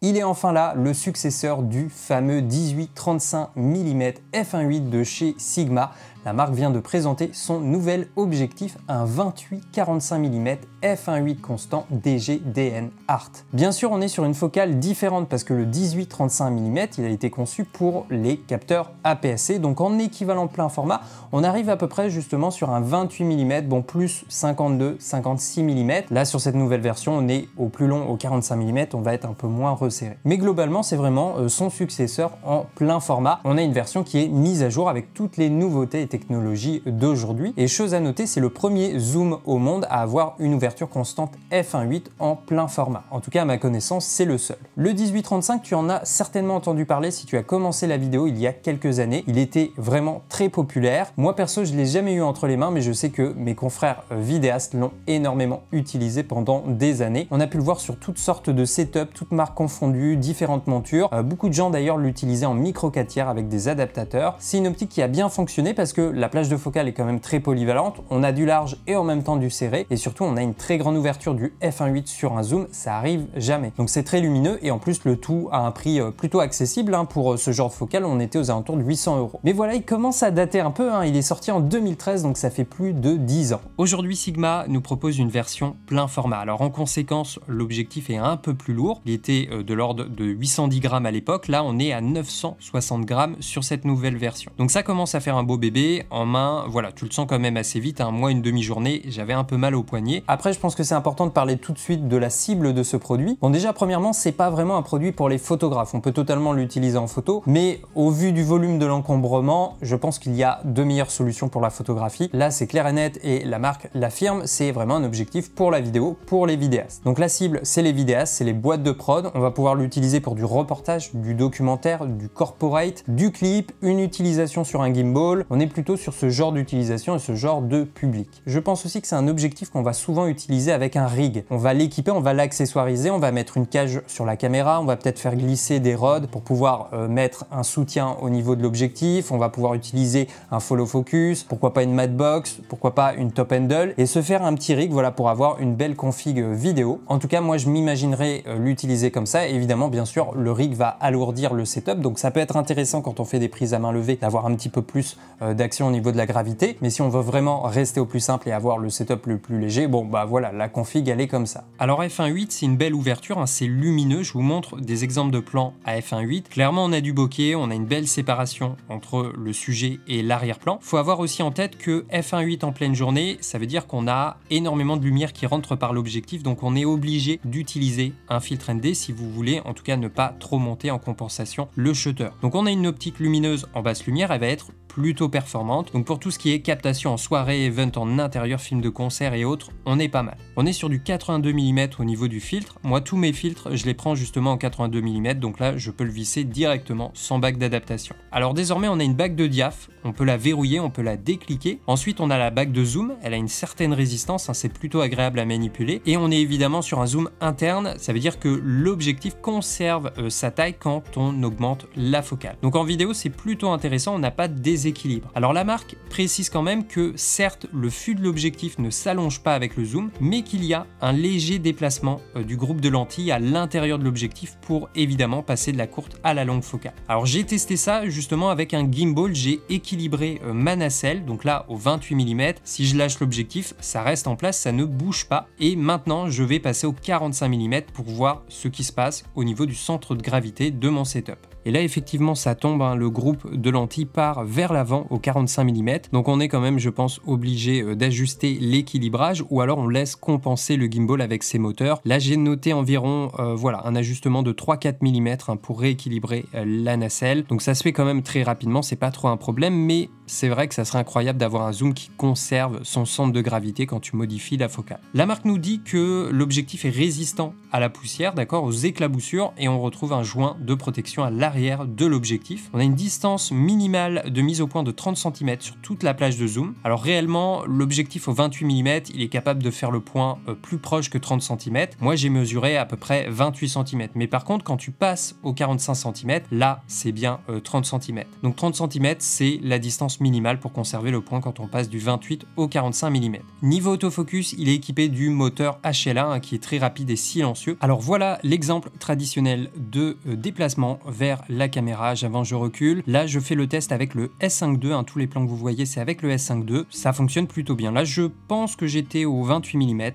Il est enfin là, le successeur du fameux 18-35 mm f1.8 de chez Sigma. La marque vient de présenter son nouvel objectif, un 28-45 mm f1.8 constant DG/DN Art. Bien sûr, on est sur une focale différente parce que le 18-35 mm, il a été conçu pour les capteurs APS-C. Donc en équivalent plein format, on arrive à peu près justement sur un 28 mm, bon plus 52-56 mm. Là, sur cette nouvelle version, on est au plus long, au 45 mm, on va être un peu moins resserré. Mais globalement, c'est vraiment son successeur en plein format. On a une version qui est mise à jour avec toutes les nouveautés technologies d'aujourd'hui. Et chose à noter, c'est le premier zoom au monde à avoir une ouverture constante f1.8 en plein format. En tout cas, à ma connaissance, c'est le seul. Le 18-35, tu en as certainement entendu parler si tu as commencé la vidéo il y a quelques années. Il était vraiment très populaire. Moi, perso, je ne l'ai jamais eu entre les mains, mais je sais que mes confrères vidéastes l'ont énormément utilisé pendant des années. On a pu le voir sur toutes sortes de setups, toutes marques confondues, différentes montures. Beaucoup de gens d'ailleurs l'utilisaient en micro 4 tiers avec des adaptateurs. C'est une optique qui a bien fonctionné parce que la plage de focale est quand même très polyvalente, on a du large et en même temps du serré, et surtout on a une très grande ouverture du f1.8 sur un zoom, ça arrive jamais. Donc c'est très lumineux et en plus le tout à un prix plutôt accessible, pour ce genre de focale, on était aux alentours de 800 €. Mais voilà, il commence à dater un peu, il est sorti en 2013, donc ça fait plus de 10 ans. Aujourd'hui, Sigma nous propose une version plein format. Alors en conséquence, l'objectif est un peu plus lourd, il était de l'ordre de 810 grammes à l'époque, là on est à 960 grammes sur cette nouvelle version. Donc ça commence à faire un beau bébé. En main, voilà, tu le sens quand même assez vite, moi une demi-journée, j'avais un peu mal au poignet. Après, je pense que c'est important de parler tout de suite de la cible de ce produit. Bon, déjà, premièrement, c'est pas vraiment un produit pour les photographes, on peut totalement l'utiliser en photo, mais au vu du volume de l'encombrement, je pense qu'il y a deux meilleures solutions pour la photographie. Là, c'est clair et net et la marque l'affirme, c'est vraiment un objectif pour la vidéo, pour les vidéastes. Donc la cible, c'est les vidéastes, c'est les boîtes de prod, on va pouvoir l'utiliser pour du reportage, du documentaire, du corporate, du clip, une utilisation sur un gimbal, on est plutôt sur ce genre d'utilisation et ce genre de public. Je pense aussi que c'est un objectif qu'on va souvent utiliser avec un rig. On va l'équiper, on va l'accessoiriser, on va mettre une cage sur la caméra, on va peut-être faire glisser des rods pour pouvoir mettre un soutien au niveau de l'objectif, on va pouvoir utiliser un follow focus, pourquoi pas une matte box, pourquoi pas une top handle et se faire un petit rig, voilà, pour avoir une belle config vidéo. En tout cas, moi je m'imaginerais l'utiliser comme ça. Évidemment, bien sûr, le rig va alourdir le setup, donc ça peut être intéressant quand on fait des prises à main levée d'avoir un petit peu plus d'action au niveau de la gravité, mais si on veut vraiment rester au plus simple et avoir le setup le plus léger, bon bah voilà, la config elle est comme ça. Alors f1.8, c'est une belle ouverture, c'est lumineux, je vous montre des exemples de plans à f1.8. Clairement on a du bokeh, on a une belle séparation entre le sujet et l'arrière-plan. Faut avoir aussi en tête que f1.8 en pleine journée, ça veut dire qu'on a énormément de lumière qui rentre par l'objectif, donc on est obligé d'utiliser un filtre ND si vous voulez en tout cas ne pas trop monter en compensation le shutter. Donc on a une optique lumineuse en basse lumière, elle va être plutôt performante. Donc pour tout ce qui est captation en soirée, event, en intérieur, film de concert et autres, on est pas mal. On est sur du 82 mm au niveau du filtre. Moi, tous mes filtres, je les prends justement en 82 mm, donc là, je peux le visser directement sans bague d'adaptation. Alors désormais, on a une bague de diaph, on peut la verrouiller, on peut la décliquer. Ensuite, on a la bague de zoom, elle a une certaine résistance, c'est plutôt agréable à manipuler. Et on est évidemment sur un zoom interne, ça veut dire que l'objectif conserve sa taille quand on augmente la focale. Donc en vidéo, c'est plutôt intéressant, on n'a pas de déséquilibre. Alors la marque précise quand même que certes, le fût de l'objectif ne s'allonge pas avec le zoom, mais qu'il y a un léger déplacement du groupe de lentilles à l'intérieur de l'objectif pour évidemment passer de la courte à la longue focale. Alors j'ai testé ça justement avec un gimbal, j'ai équilibré ma nacelle, donc là au 28 mm, si je lâche l'objectif, ça reste en place, ça ne bouge pas, et maintenant je vais passer au 45 mm pour voir ce qui se passe au niveau du centre de gravité de mon setup. Et là effectivement ça tombe, le groupe de lentilles part vers l'avant au 45 mm, donc on est quand même je pense obligé d'ajuster l'équilibrage ou alors on laisse compenser le gimbal avec ses moteurs. Là j'ai noté environ voilà, un ajustement de 3-4 mm pour rééquilibrer la nacelle, donc ça se fait quand même très rapidement, c'est pas trop un problème, mais c'est vrai que ça serait incroyable d'avoir un zoom qui conserve son centre de gravité quand tu modifies la focale. La marque nous dit que l'objectif est résistant à la poussière, d'accord, aux éclaboussures, et on retrouve un joint de protection à l'arrière de l'objectif. On a une distance minimale de mise au point de 30 cm sur toute la plage de zoom. Alors réellement, l'objectif au 28 mm, il est capable de faire le point plus proche que 30 cm. Moi, j'ai mesuré à peu près 28 cm. Mais par contre, quand tu passes au 45 cm, là, c'est bien 30 cm. Donc 30 cm, c'est la distance minimale pour conserver le point quand on passe du 28 au 45 mm. Niveau autofocus, il est équipé du moteur HLA hein, qui est très rapide et silencieux. Alors voilà l'exemple traditionnel de déplacement vers la caméra. J'avance, je recule. Là, je fais le test avec le S5 II. Hein, tous les plans que vous voyez, c'est avec le S5 II. Ça fonctionne plutôt bien. Là, je pense que j'étais au 28 mm.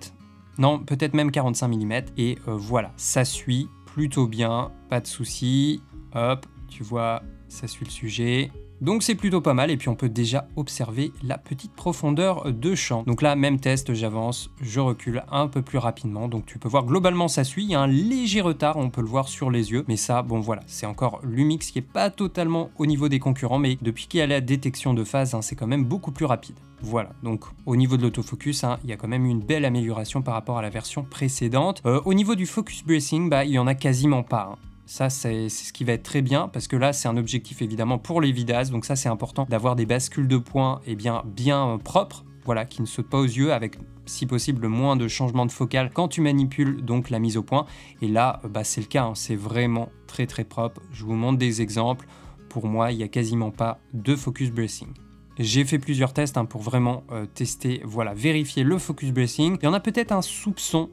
Non, peut-être même 45 mm. Et voilà, ça suit plutôt bien. Pas de souci. Hop, tu vois, ça suit le sujet. Donc c'est plutôt pas mal et puis on peut déjà observer la petite profondeur de champ. Donc là, même test, j'avance, je recule un peu plus rapidement. Donc tu peux voir globalement ça suit, il y a un léger retard, on peut le voir sur les yeux. Mais ça, bon voilà, c'est encore Lumix qui est pas totalement au niveau des concurrents, mais depuis qu'il y a la détection de phase, hein, c'est quand même beaucoup plus rapide. Voilà, donc au niveau de l'autofocus, hein, il y a quand même eu une belle amélioration par rapport à la version précédente. Au niveau du focus bracing, bah, il y en a quasiment pas. Hein. Ça, c'est ce qui va être très bien parce que là, c'est un objectif évidemment pour les vidasses. Donc ça, c'est important d'avoir des bascules de points et bien propres, voilà, qui ne sautent pas aux yeux avec, si possible, le moins de changements de focale quand tu manipules donc la mise au point. Et là, bah, c'est le cas, hein, c'est vraiment très très propre. Je vous montre des exemples. Pour moi, il n'y a quasiment pas de focus bracing. J'ai fait plusieurs tests hein, pour vraiment tester, voilà, vérifier le focus bracing. Il y en a peut-être un soupçon,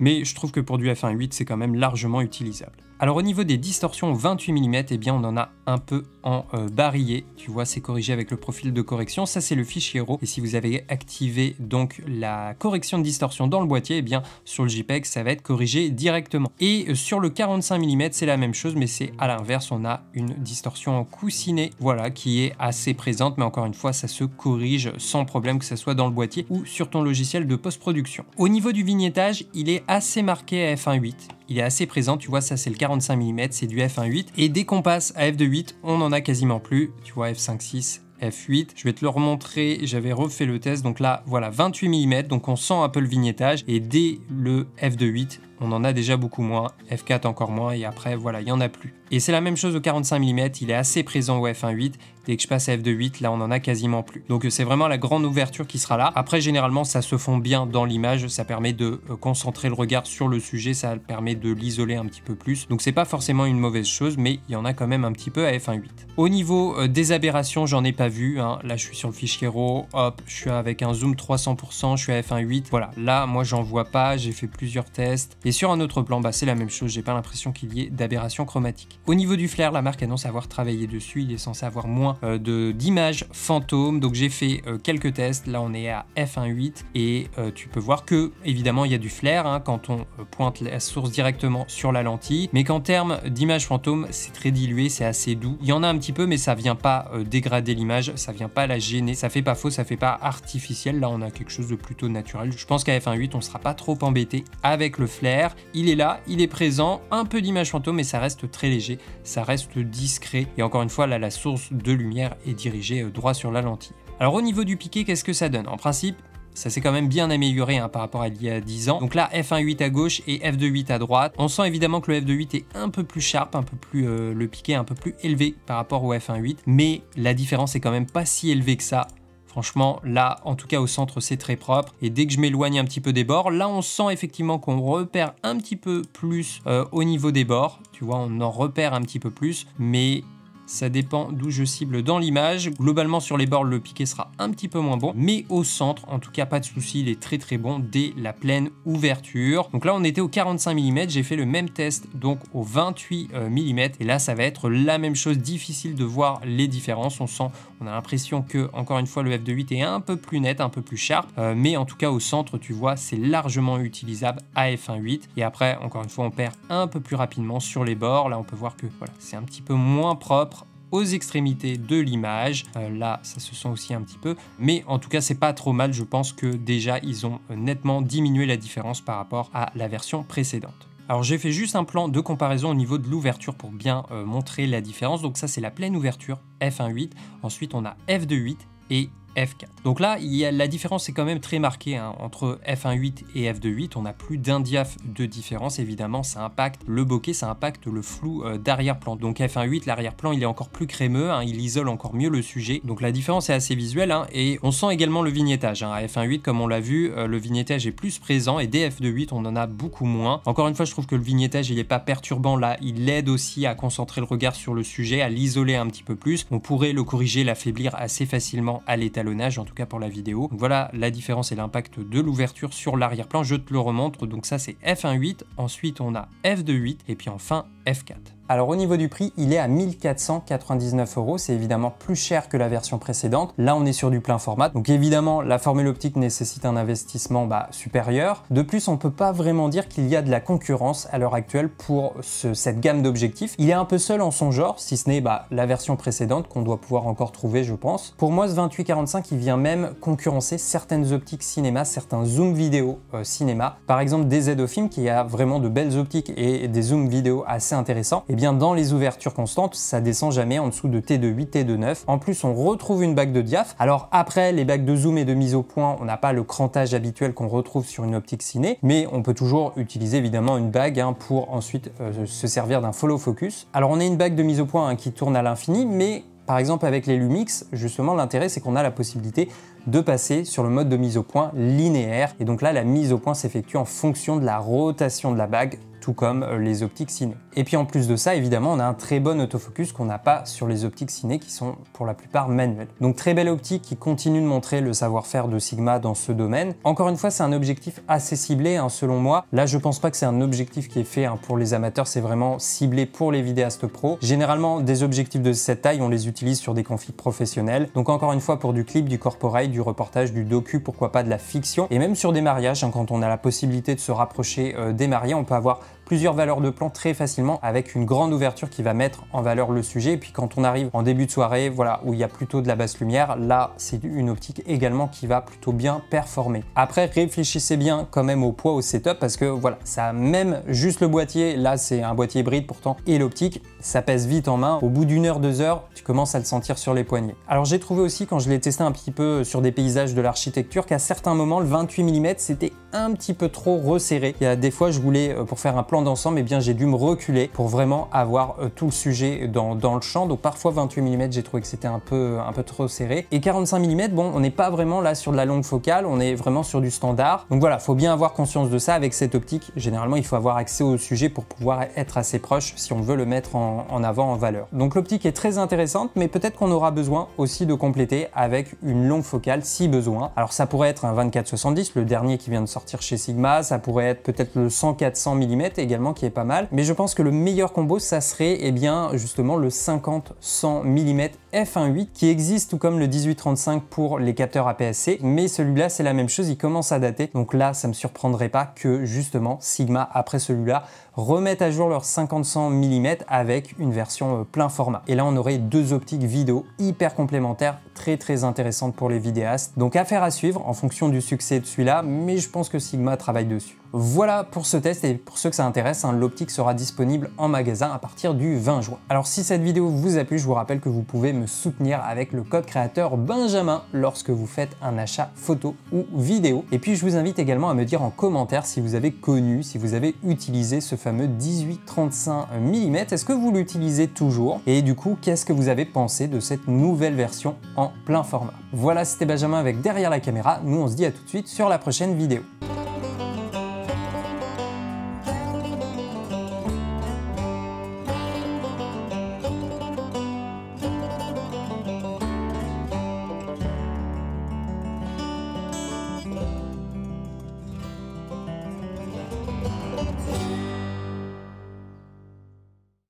mais je trouve que pour du f1.8, c'est quand même largement utilisable. Alors au niveau des distorsions 28 mm, eh bien on en a un peu en barillet. Tu vois, c'est corrigé avec le profil de correction. Ça, c'est le fichier RAW. Et si vous avez activé donc la correction de distorsion dans le boîtier, eh bien sur le JPEG, ça va être corrigé directement. Et sur le 45 mm, c'est la même chose, mais c'est à l'inverse. On a une distorsion en coussinet, voilà, qui est assez présente. Mais encore une fois, ça se corrige sans problème, que ce soit dans le boîtier ou sur ton logiciel de post-production. Au niveau du vignettage, il est assez marqué à f1.8. Il est assez présent, tu vois, ça c'est le 45 mm, c'est du f1.8. Et dès qu'on passe à f2.8, on n'en a quasiment plus. Tu vois, f5.6, f8. Je vais te le remontrer, j'avais refait le test. Donc là, voilà, 28 mm, donc on sent un peu le vignettage. Et dès le f2.8, on en a déjà beaucoup moins, f4 encore moins, et après, voilà, il n'y en a plus. Et c'est la même chose au 45 mm, il est assez présent au f1.8. Dès que je passe à f2.8, là, on en a quasiment plus. Donc c'est vraiment la grande ouverture qui sera là. Après, généralement, ça se fond bien dans l'image, ça permet de concentrer le regard sur le sujet, ça permet de l'isoler un petit peu plus. Donc c'est pas forcément une mauvaise chose, mais il y en a quand même un petit peu à f1.8. Au niveau des aberrations, j'en ai pas vu, hein. Là, je suis sur le fichier RAW, hop, je suis avec un zoom 300%, je suis à f1.8. Voilà, là, moi, j'en vois pas, j'ai fait plusieurs tests. Et sur un autre plan, bah, c'est la même chose, j'ai pas l'impression qu'il y ait d'aberration chromatique. Au niveau du flair, la marque annonce avoir travaillé dessus, il est censé avoir moins d'images fantômes. Donc j'ai fait quelques tests, là on est à f1.8 et tu peux voir que évidemment il y a du flair hein, quand on pointe la source directement sur la lentille, mais qu'en termes d'images fantômes, c'est très dilué, c'est assez doux. Il y en a un petit peu, mais ça vient pas dégrader l'image, ça vient pas la gêner, ça fait pas faux, ça fait pas artificiel. Là on a quelque chose de plutôt naturel. Je pense qu'à f1.8 on sera pas trop embêté avec le flair. Il est là, il est présent, un peu d'image fantôme, mais ça reste très léger, ça reste discret. Et encore une fois, là la source de lumière est dirigée droit sur la lentille. Alors au niveau du piqué, qu'est-ce que ça donne? En principe, ça s'est quand même bien amélioré hein, par rapport à il y a 10 ans. Donc là, f1.8 à gauche et f2.8 à droite. On sent évidemment que le f2.8 est un peu plus sharp, un peu plus le piqué un peu plus élevé par rapport au f1.8, mais la différence est quand même pas si élevée que ça. Franchement, là, en tout cas au centre, c'est très propre. Et dès que je m'éloigne un petit peu des bords, là, on sent effectivement qu'on repère un petit peu plus au niveau des bords. Tu vois, on en repère un petit peu plus, mais ça dépend d'où je cible dans l'image. Globalement, sur les bords, le piqué sera un petit peu moins bon, mais au centre, en tout cas, pas de souci, il est très très bon dès la pleine ouverture. Donc là, on était au 45 mm, j'ai fait le même test donc au 28 mm, et là, ça va être la même chose, difficile de voir les différences. On a l'impression que, encore une fois, le f2.8 est un peu plus net, un peu plus sharp, mais en tout cas, au centre, tu vois, c'est largement utilisable à f1.8. Et après, encore une fois, on perd un peu plus rapidement sur les bords. Là, on peut voir que voilà, c'est un petit peu moins propre aux extrémités de l'image. Là, ça se sent aussi un petit peu, mais en tout cas, c'est pas trop mal. Je pense que déjà, ils ont nettement diminué la différence par rapport à la version précédente. Alors, j'ai fait juste un plan de comparaison au niveau de l'ouverture pour bien montrer la différence. Donc ça, c'est la pleine ouverture f1.8. Ensuite, on a f2.8 et f4. Donc là, la différence est quand même très marquée hein, entre f1.8 et f2.8. On a plus d'un diaph de différence. Évidemment, ça impacte le bokeh, ça impacte le flou d'arrière-plan. Donc f1.8, l'arrière-plan, il est encore plus crémeux, hein, il isole encore mieux le sujet. Donc la différence est assez visuelle hein, et on sent également le vignettage. Hein. À f1.8, comme on l'a vu, le vignettage est plus présent et dès f2.8, on en a beaucoup moins. Encore une fois, je trouve que le vignettage, il n'est pas perturbant là. Il aide aussi à concentrer le regard sur le sujet, à l'isoler un petit peu plus. On pourrait le corriger, l'affaiblir assez facilement à l'étalonnage, en tout cas pour la vidéo. Donc voilà la différence et l'impact de l'ouverture sur l'arrière-plan. Je te le remontre. Donc ça, c'est f1.8. Ensuite, on a f2.8 et puis enfin f4. Alors au niveau du prix, il est à 1499 €. C'est évidemment plus cher que la version précédente. Là, on est sur du plein format. Donc évidemment, la formule optique nécessite un investissement supérieur. De plus, on peut pas vraiment dire qu'il y a de la concurrence à l'heure actuelle pour cette gamme d'objectifs. Il est un peu seul en son genre, si ce n'est la version précédente qu'on doit pouvoir encore trouver, je pense. Pour moi, ce 28-45, il vient même concurrencer certaines optiques cinéma, certains zooms vidéo cinéma. Par exemple, DZ Ofilm qui a vraiment de belles optiques et des zooms vidéo assez intéressants. Et bien dans les ouvertures constantes, ça descend jamais en dessous de T2.8, T2.9. En plus, on retrouve une bague de diaph. Alors après, les bagues de zoom et de mise au point, on n'a pas le crantage habituel qu'on retrouve sur une optique ciné, mais on peut toujours utiliser évidemment une bague hein, pour ensuite se servir d'un follow focus. Alors on a une bague de mise au point hein, qui tourne à l'infini, mais par exemple avec les Lumix, justement l'intérêt c'est qu'on a la possibilité de passer sur le mode de mise au point linéaire. Et donc là, la mise au point s'effectue en fonction de la rotation de la bague, tout comme les optiques ciné. Et puis en plus de ça, évidemment, on a un très bon autofocus qu'on n'a pas sur les optiques ciné qui sont pour la plupart manuelles. Donc très belle optique qui continue de montrer le savoir-faire de Sigma dans ce domaine. Encore une fois, c'est un objectif assez ciblé hein, selon moi. Là, je pense pas que c'est un objectif qui est fait hein, pour les amateurs, c'est vraiment ciblé pour les vidéastes pro. Généralement, des objectifs de cette taille, on les utilise sur des configs professionnels. Donc encore une fois, pour du clip, du corporate, du reportage, du docu, pourquoi pas de la fiction. Et même sur des mariages, hein, quand on a la possibilité de se rapprocher des mariés, on peut avoir plusieurs valeurs de plan très facilement avec une grande ouverture qui va mettre en valeur le sujet. Et puis quand on arrive en début de soirée, voilà, où il y a plutôt de la basse lumière, là c'est une optique également qui va plutôt bien performer. Après, réfléchissez bien quand même au poids, au setup, parce que voilà, ça a même juste le boîtier, là c'est un boîtier hybride pourtant, et l'optique, ça pèse vite en main. Au bout d'une heure, 2 heures, tu commences à le sentir sur les poignets. Alors j'ai trouvé aussi quand je l'ai testé un petit peu sur des paysages de l'architecture qu'à certains moments, le 28 mm c'était un petit peu trop resserré. Il y a des fois, je voulais, pour faire un plan d'ensemble, eh bien j'ai dû me reculer pour vraiment avoir tout le sujet dans le champ. Donc parfois 28 mm, j'ai trouvé que c'était un peu trop serré. Et 45 mm, bon, on n'est pas vraiment là sur de la longue focale, on est vraiment sur du standard. Donc voilà, faut bien avoir conscience de ça avec cette optique. Généralement, il faut avoir accès au sujet pour pouvoir être assez proche si on veut le mettre en avant, en valeur. Donc l'optique est très intéressante, mais peut-être qu'on aura besoin aussi de compléter avec une longue focale si besoin. Alors ça pourrait être un 24-70, le dernier qui vient de sortir chez Sigma, ça pourrait être peut-être le 100-400 mm également qui est pas mal, mais je pense que le meilleur combo ça serait eh bien justement le 50-100 mm f1.8 qui existe tout comme le 18-35 pour les capteurs APS-C, mais celui-là c'est la même chose, il commence à dater, donc là ça me surprendrait pas que justement Sigma après celui-là remette à jour leur 50-100 mm avec une version plein format. Et là on aurait deux optiques vidéo hyper complémentaires, très intéressantes pour les vidéastes. Donc affaire à suivre en fonction du succès de celui-là, mais je pense que Sigma travaille dessus. Voilà pour ce test et pour ceux que ça intéresse, hein, l'optique sera disponible en magasin à partir du 20 juin. Alors si cette vidéo vous a plu, je vous rappelle que vous pouvez me soutenir avec le code créateur Benjamin lorsque vous faites un achat photo ou vidéo. Et puis je vous invite également à me dire en commentaire si vous avez connu, si vous avez utilisé ce fameux 18-35 mm. Est-ce que vous l'utilisez toujours? Et du coup, qu'est-ce que vous avez pensé de cette nouvelle version en plein format? Voilà, c'était Benjamin avec Derrière la caméra. Nous, on se dit à tout de suite sur la prochaine vidéo.